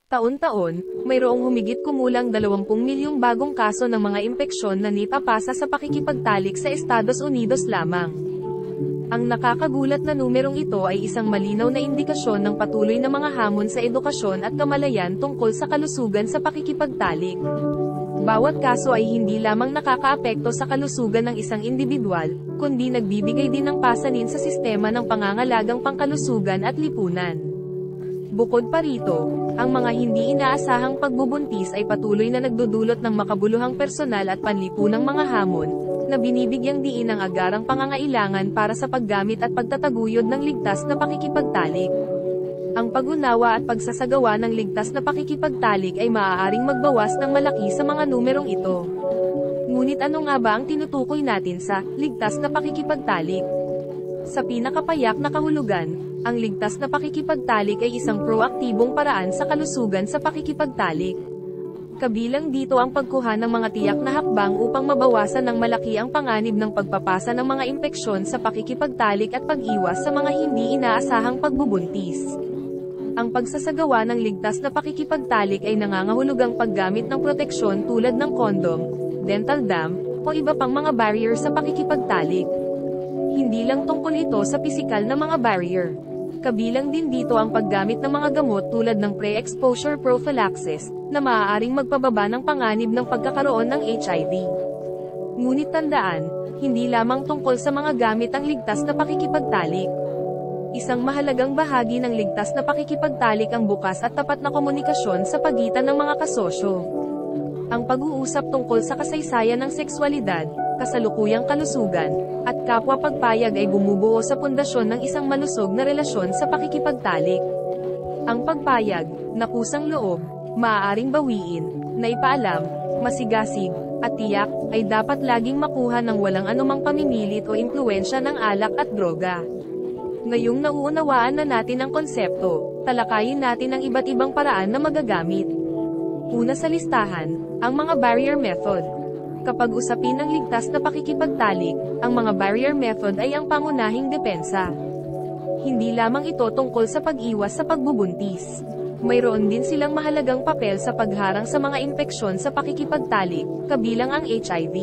Taon-taon, mayroong humigit kumulang 20 milyong bagong kaso ng mga impeksyon na nipapasa sa pakikipagtalik sa Estados Unidos lamang. Ang nakakagulat na numerong ito ay isang malinaw na indikasyon ng patuloy na mga hamon sa edukasyon at kamalayan tungkol sa kalusugan sa pakikipagtalik. Bawat kaso ay hindi lamang nakakaapekto sa kalusugan ng isang individual, kundi nagbibigay din ng pasanin sa sistema ng pangangalagang pangkalusugan at lipunan. Bukod pa rito, ang mga hindi inaasahang pagbubuntis ay patuloy na nagdudulot ng makabuluhang personal at panlipunang mga hamon, na binibigyang diin ang agarang pangangailangan para sa paggamit at pagtataguyod ng ligtas na pakikipagtalik. Ang pag-unawa at pagsasagawa ng ligtas na pakikipagtalik ay maaaring magbawas ng malaki sa mga numerong ito. Ngunit ano nga ba ang tinutukoy natin sa ligtas na pakikipagtalik? Sa pinakapayak na kahulugan, ang ligtas na pakikipagtalik ay isang proaktibong paraan sa kalusugan sa pakikipagtalik. Kabilang dito ang pagkuha ng mga tiyak na hakbang upang mabawasan ng malaki ang panganib ng pagpapasa ng mga impeksyon sa pakikipagtalik at pag-iwas sa mga hindi inaasahang pagbubuntis. Ang pagsasagawa ng ligtas na pakikipagtalik ay nangangahulugang paggamit ng proteksyon tulad ng kondom, dental dam, o iba pang mga barrier sa pakikipagtalik. Hindi lang tungkol ito sa pisikal na mga barrier. Kabilang din dito ang paggamit ng mga gamot tulad ng pre-exposure prophylaxis, na maaaring magpababa ng panganib ng pagkakaroon ng HIV. Ngunit tandaan, hindi lamang tungkol sa mga gamit ang ligtas na pakikipagtalik. Isang mahalagang bahagi ng ligtas na pakikipagtalik ang bukas at tapat na komunikasyon sa pagitan ng mga kasosyo. Ang pag-uusap tungkol sa kasaysayan ng sexualidad, kasalukuyang kalusugan, at kapwa pagpayag ay bumubuo sa pundasyon ng isang malusog na relasyon sa pakikipagtalik. Ang pagpayag, na kusang loob, maaaring bawiin, na ipaalam, masigasig, at tiyak, ay dapat laging makuha ng walang anumang pamimilit o impluwensya ng alak at droga. Ngayong nauunawaan na natin ang konsepto, talakayin natin ang iba't ibang paraan na magagamit. Una sa listahan, ang mga barrier method. Kapag usapin ng ligtas na pakikipagtalik, ang mga barrier method ay ang pangunahing depensa. Hindi lamang ito tungkol sa pag-iwas sa pagbubuntis. Mayroon din silang mahalagang papel sa pagharang sa mga impeksyon sa pakikipagtalik, kabilang ang HIV.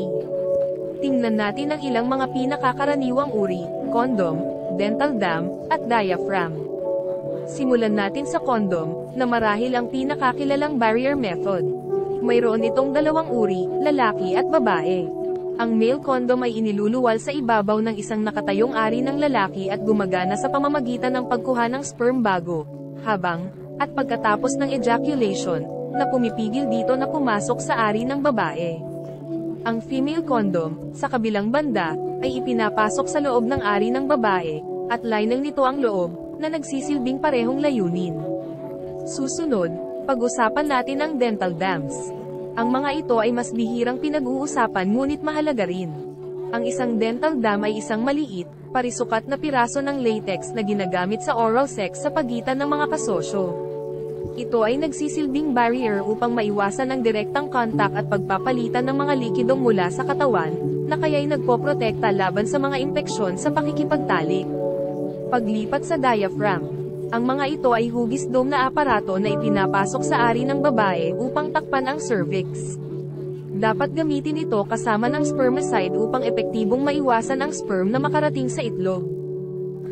Tingnan natin ang ilang mga pinakakaraniwang uri: kondom, dental dam, at diaphragm. Simulan natin sa kondom, na marahil ang pinakakilalang barrier method. Mayroon itong dalawang uri, lalaki at babae. Ang male condom ay iniluluwal sa ibabaw ng isang nakatayong ari ng lalaki at gumagana sa pamamagitan ng pagkuha ng sperm bago, habang, at pagkatapos ng ejaculation, na pumipigil dito na pumasok sa ari ng babae. Ang female condom, sa kabilang banda, ay ipinapasok sa loob ng ari ng babae, at linang nito ang loob, na nagsisilbing parehong layunin. Susunod, pag-usapan natin ang dental dams. Ang mga ito ay mas bihirang pinag-uusapan ngunit mahalaga rin. Ang isang dental dam ay isang maliit, parisukat na piraso ng latex na ginagamit sa oral sex sa pagitan ng mga kasosyo. Ito ay nagsisilbing barrier upang maiwasan ang direktang kontak at pagpapalitan ng mga likidong mula sa katawan, na kaya'y nagpoprotekta laban sa mga impeksyon sa pakikipagtalik. Paglipat sa diaphragm. Ang mga ito ay hugis dome na aparato na ipinapasok sa ari ng babae upang takpan ang cervix. Dapat gamitin ito kasama ng spermicide upang epektibong maiwasan ang sperm na makarating sa itlog.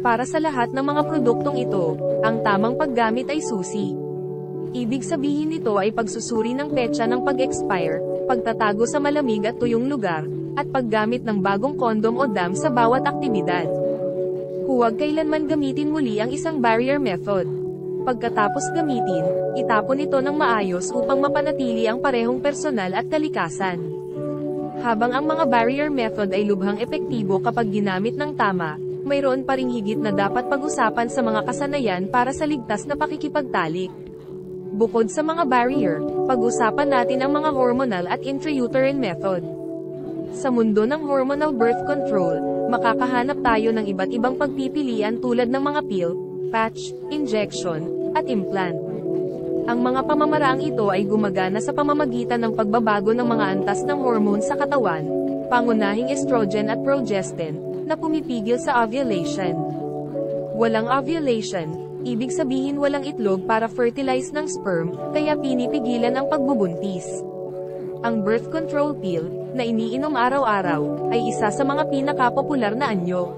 Para sa lahat ng mga produktong ito, ang tamang paggamit ay susi. Ibig sabihin nito ay pagsusuri ng petsa ng pag-expire, pagtatago sa malamig at tuyong lugar, at paggamit ng bagong kondom o dam sa bawat aktibidad. Huwag kailanman gamitin muli ang isang barrier method. Pagkatapos gamitin, itapon ito ng maayos upang mapanatili ang parehong personal at kalikasan. Habang ang mga barrier method ay lubhang epektibo kapag ginamit ng tama, mayroon pa ring higit na dapat pag-usapan sa mga kasanayan para sa ligtas na pakikipagtalik. Bukod sa mga barrier, pag-usapan natin ang mga hormonal at intrauterine method. Sa mundo ng hormonal birth control, makakahanap tayo ng iba't ibang pagpipilian tulad ng mga pill, patch, injection, at implant. Ang mga pamamaraang ito ay gumagana sa pamamagitan ng pagbabago ng mga antas ng hormone sa katawan, pangunahing estrogen at progestin, na pumipigil sa ovulation. Walang ovulation, ibig sabihin walang itlog para fertilize ng sperm, kaya pinipigilan ang pagbubuntis. Ang birth control pill, na iniinom araw-araw, ay isa sa mga pinakapopular na anyo.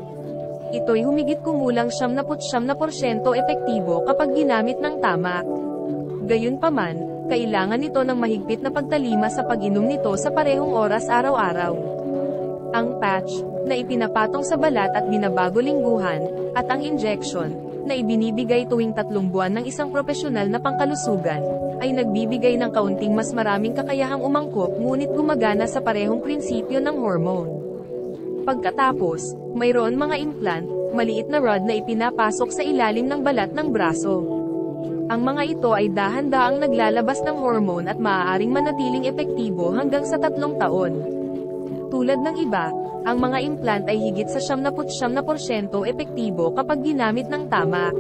Ito'y humigit kumulang 99% epektibo kapag ginamit ng tama. Gayunpaman, kailangan nito ng mahigpit na pagtalima sa pag-inom nito sa parehong oras araw-araw. Ang patch, na ipinapatong sa balat at binabago lingguhan, at ang injection, na ibinibigay tuwing 3 buwan ng isang propesyonal na pangkalusugan, ay nagbibigay ng kaunting mas maraming kakayahang umangkop ngunit gumagana sa parehong prinsipyo ng hormone. Pagkatapos, mayroon mga implant, maliit na rod na ipinapasok sa ilalim ng balat ng braso. Ang mga ito ay dahan-daang naglalabas ng hormone at maaaring manatiling epektibo hanggang sa 3 taon. Tulad ng iba, ang mga implant ay higit sa 99% epektibo kapag ginamit ng tama.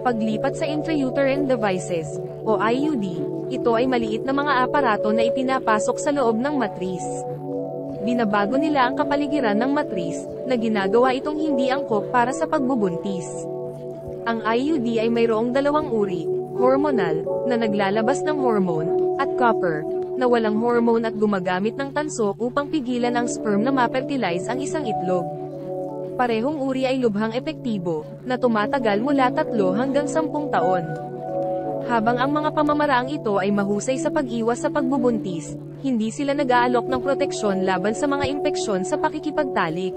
Paglipat sa intrauterine devices, o IUD, ito ay maliit na mga aparato na ipinapasok sa loob ng matris. Binabago nila ang kapaligiran ng matris, na ginagawa itong hindi angkop para sa pagbubuntis. Ang IUD ay mayroong 2 uri, hormonal, na naglalabas ng hormone, at copper, na walang hormone at gumagamit ng tanso upang pigilan ang sperm na ma-fertilize ang isang itlog. Parehong uri ay lubhang epektibo, na tumatagal mula 3 hanggang 10 taon. Habang ang mga pamamaraang ito ay mahusay sa pag-iwas sa pagbubuntis, hindi sila nag-aalok ng proteksyon laban sa mga impeksyon sa pakikipagtalik.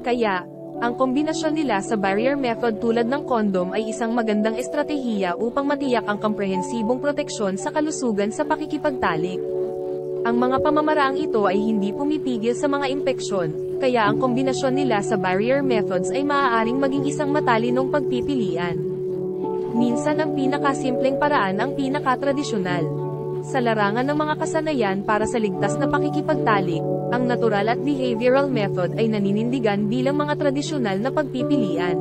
Kaya, ang kombinasyon nila sa barrier method tulad ng kondom ay isang magandang estratehiya upang matiyak ang komprehensibong proteksyon sa kalusugan sa pakikipagtalik. Ang mga pamamaraang ito ay hindi pumipigil sa mga impeksyon, kaya ang kombinasyon nila sa barrier methods ay maaaring maging isang matalinong pagpipilian. Minsan ang pinakasimpleng paraan ang pinakatradisyonal. Sa larangan ng mga kasanayan para sa ligtas na pakikipagtalik, ang natural at behavioral method ay naninindigan bilang mga tradisyonal na pagpipilian.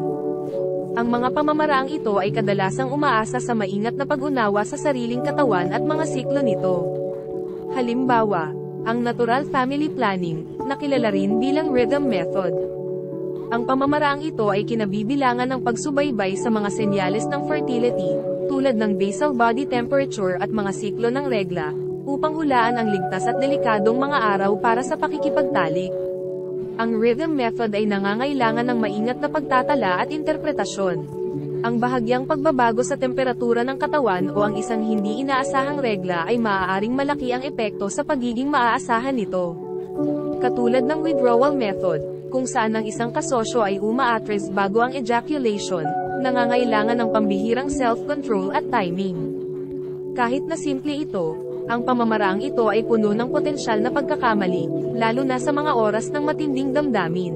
Ang mga pamamaraang ito ay kadalasang umaasa sa maingat na pag-unawa sa sariling katawan at mga siklo nito. Halimbawa, ang natural family planning, na kilala rin bilang rhythm method. Ang pamamaraang ito ay kinabibilangan ng pagsubaybay sa mga senyales ng fertility, tulad ng basal body temperature at mga siklo ng regla, upang hulaan ang ligtas at delikadong mga araw para sa pakikipagtalik. Ang rhythm method ay nangangailangan ng maingat na pagtatala at interpretasyon. Ang bahagyang pagbabago sa temperatura ng katawan o ang isang hindi inaasahang regla ay maaaring malaki ang epekto sa pagiging maaasahan nito. Katulad ng withdrawal method, kung saan ang isang kasosyo ay umaatres bago ang ejaculation, nangangailangan ng pambihirang self-control at timing. Kahit na simple ito, ang pamamaraang ito ay puno ng potensyal na pagkakamali, lalo na sa mga oras ng matinding damdamin.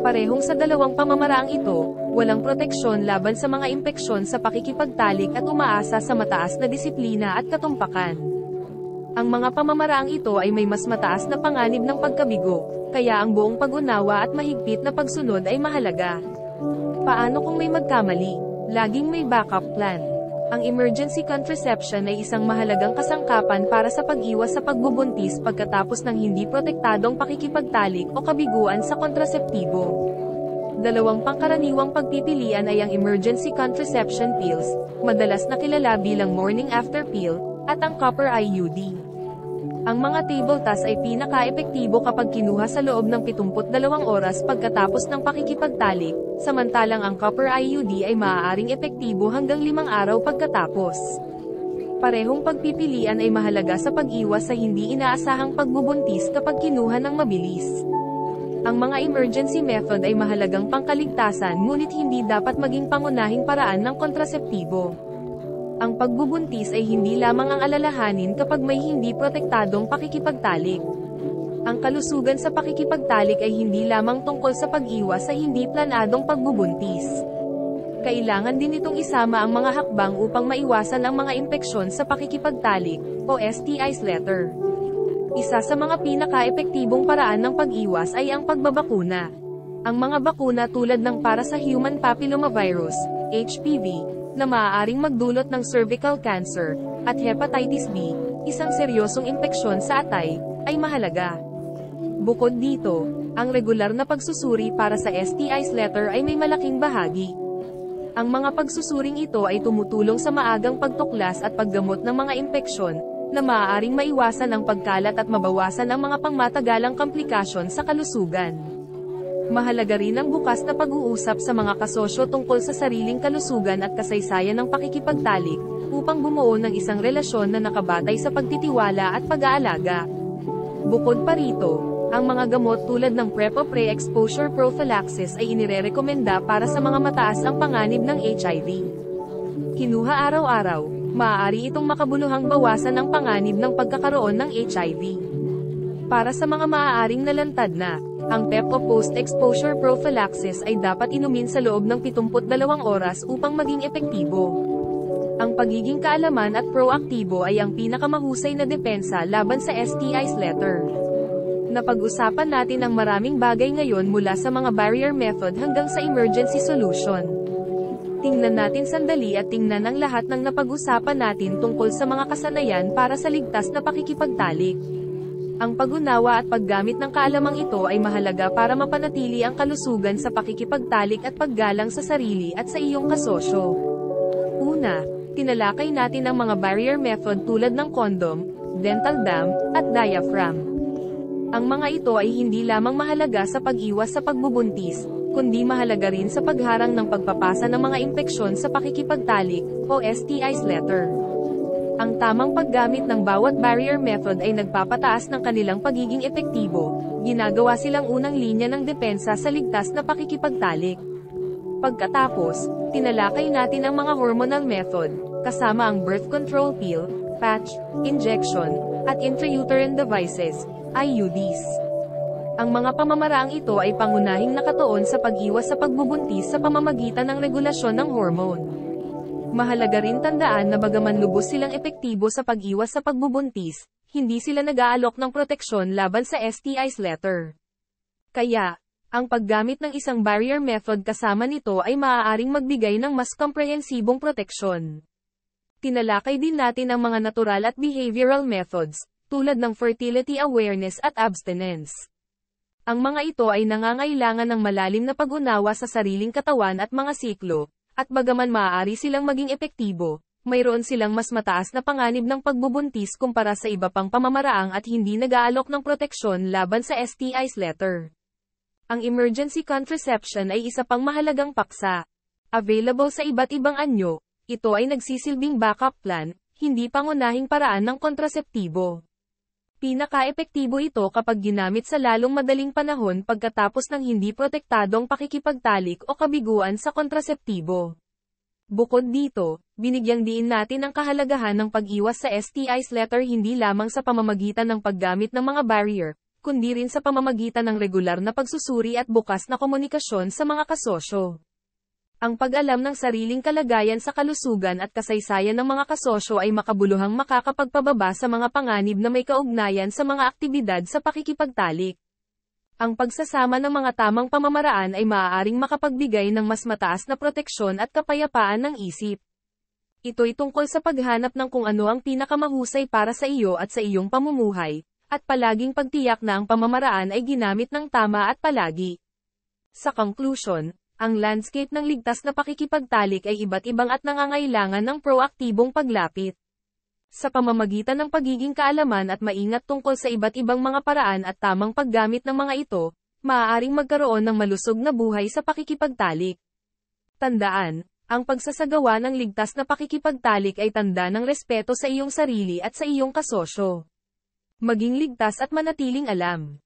Parehong sa 2 pamamaraang ito, walang proteksyon laban sa mga impeksyon sa pakikipagtalik at umaasa sa mataas na disiplina at katumpakan. Ang mga pamamaraang ito ay may mas mataas na panganib ng pagkabigo, kaya ang buong pag-unawa at mahigpit na pagsunod ay mahalaga. Paano kung may magkamali? Laging may backup plan. Ang emergency contraception ay isang mahalagang kasangkapan para sa pag-iwas sa pagbubuntis pagkatapos ng hindi protektadong pakikipagtalik o kabiguan sa kontraseptibo. 2 pangkaraniwang pagpipilian ay ang emergency contraception pills, madalas na kilala bilang morning after pill, at ang copper IUD. Ang mga table tas ay pinaka-epektibo kapag kinuha sa loob ng 72 oras pagkatapos ng pakikipagtalik, samantalang ang copper IUD ay maaaring epektibo hanggang 5 araw pagkatapos. Parehong pagpipilian ay mahalaga sa pag-iwas sa hindi inaasahang pagbubuntis kapag kinuha ng mabilis. Ang mga emergency method ay mahalagang pangkaligtasan ngunit hindi dapat maging pangunahing paraan ng kontraseptibo. Ang pagbubuntis ay hindi lamang ang alalahanin kapag may hindi protektadong pakikipagtalik. Ang kalusugan sa pakikipagtalik ay hindi lamang tungkol sa pag-iwas sa hindi planadong pagbubuntis. Kailangan din itong isama ang mga hakbang upang maiwasan ang mga impeksyon sa pakikipagtalik, o STIs letter. Isa sa mga pinaka-epektibong paraan ng pag-iwas ay ang pagbabakuna. Ang mga bakuna tulad ng para sa human papillomavirus, HPV, na maaaring magdulot ng cervical cancer, at hepatitis B, isang seryosong impeksyon sa atay, ay mahalaga. Bukod dito, ang regular na pagsusuri para sa STIs letter ay may malaking bahagi. Ang mga pagsusuring ito ay tumutulong sa maagang pagtuklas at paggamot ng mga impeksyon, na maaaring maiwasan ang pagkalat at mabawasan ang mga pangmatagalang komplikasyon sa kalusugan. Mahalaga rin ang bukas na pag-uusap sa mga kasosyo tungkol sa sariling kalusugan at kasaysayan ng pakikipagtalik, upang bumuo ng isang relasyon na nakabatay sa pagtitiwala at pag-aalaga. Bukod pa rito, ang mga gamot tulad ng PrEP o pre-exposure prophylaxis ay inirerekomenda para sa mga mataas ang panganib ng HIV. Kinuha araw-araw, maaari itong makabuluhang bawasan ang panganib ng pagkakaroon ng HIV. Para sa mga maaaring nalantad na, ang PEP o post-exposure prophylaxis ay dapat inumin sa loob ng 72 oras upang maging epektibo. Ang pagiging kaalaman at proaktibo ay ang pinakamahusay na depensa laban sa STIs letter. Napag-usapan natin ang maraming bagay ngayon mula sa mga barrier method hanggang sa emergency solution. Tingnan natin sandali at tingnan ang lahat ng napag-usapan natin tungkol sa mga kasanayan para sa ligtas na pakikipagtalik. Ang pag-unawa at paggamit ng kaalamang ito ay mahalaga para mapanatili ang kalusugan sa pakikipagtalik at paggalang sa sarili at sa iyong kasosyo. Una, tinalakay natin ang mga barrier method tulad ng condom, dental dam, at diaphragm. Ang mga ito ay hindi lamang mahalaga sa pag-iwas sa pagbubuntis, kundi mahalaga rin sa pagharang ng pagpapasa ng mga impeksyon sa pakikipagtalik, o STIs letter. Ang tamang paggamit ng bawat barrier method ay nagpapataas ng kanilang pagiging epektibo, ginagawa silang unang linya ng depensa sa ligtas na pakikipagtalik. Pagkatapos, tinalakay natin ang mga hormonal method, kasama ang birth control pill, patch, injection, at intrauterine devices, IUDs. Ang mga pamamaraang ito ay pangunahing nakatuon sa pag-iwas sa pagbubuntis sa pamamagitan ng regulasyon ng hormone. Mahalaga rin tandaan na bagaman lubos silang epektibo sa pag-iwas sa pagbubuntis, hindi sila nag-aalok ng proteksyon laban sa STIs letter. Kaya, ang paggamit ng isang barrier method kasama nito ay maaaring magbigay ng mas komprehensibong proteksyon. Tinalakay din natin ang mga natural at behavioral methods, tulad ng fertility awareness at abstinence. Ang mga ito ay nangangailangan ng malalim na pag-unawa sa sariling katawan at mga siklo, at bagaman maaari silang maging epektibo, mayroon silang mas mataas na panganib ng pagbubuntis kumpara sa iba pang pamamaraang at hindi nag-aalok ng proteksyon laban sa STIs letter. Ang emergency contraception ay isa pang mahalagang paksa. Available sa iba't ibang anyo, ito ay nagsisilbing backup plan, hindi pangunahing paraan ng kontraseptibo. Pinaka-epektibo ito kapag ginamit sa lalong madaling panahon pagkatapos ng hindi protektadong pakikipagtalik o kabiguan sa kontraseptibo. Bukod dito, binigyang diin natin ang kahalagahan ng pag-iwas sa STIs letter hindi lamang sa pamamagitan ng paggamit ng mga barrier, kundi rin sa pamamagitan ng regular na pagsusuri at bukas na komunikasyon sa mga kasosyo. Ang pag-alam ng sariling kalagayan sa kalusugan at kasaysayan ng mga kasosyo ay makabuluhang makakapagpababa sa mga panganib na may kaugnayan sa mga aktibidad sa pakikipagtalik. Ang pagsasama ng mga tamang pamamaraan ay maaaring makapagbigay ng mas mataas na proteksyon at kapayapaan ng isip. Ito'y tungkol sa paghanap ng kung ano ang pinakamahusay para sa iyo at sa iyong pamumuhay, at palaging pagtiyak na ang pamamaraan ay ginamit ng tama at palagi. Sa conclusion, ang landscape ng ligtas na pakikipagtalik ay iba't ibang at nangangailangan ng proaktibong paglapit. Sa pamamagitan ng pagiging kaalaman at maingat tungkol sa iba't ibang mga paraan at tamang paggamit ng mga ito, maaaring magkaroon ng malusog na buhay sa pakikipagtalik. Tandaan, ang pagsasagawa ng ligtas na pakikipagtalik ay tanda ng respeto sa iyong sarili at sa iyong kasosyo. Maging ligtas at manatiling alam.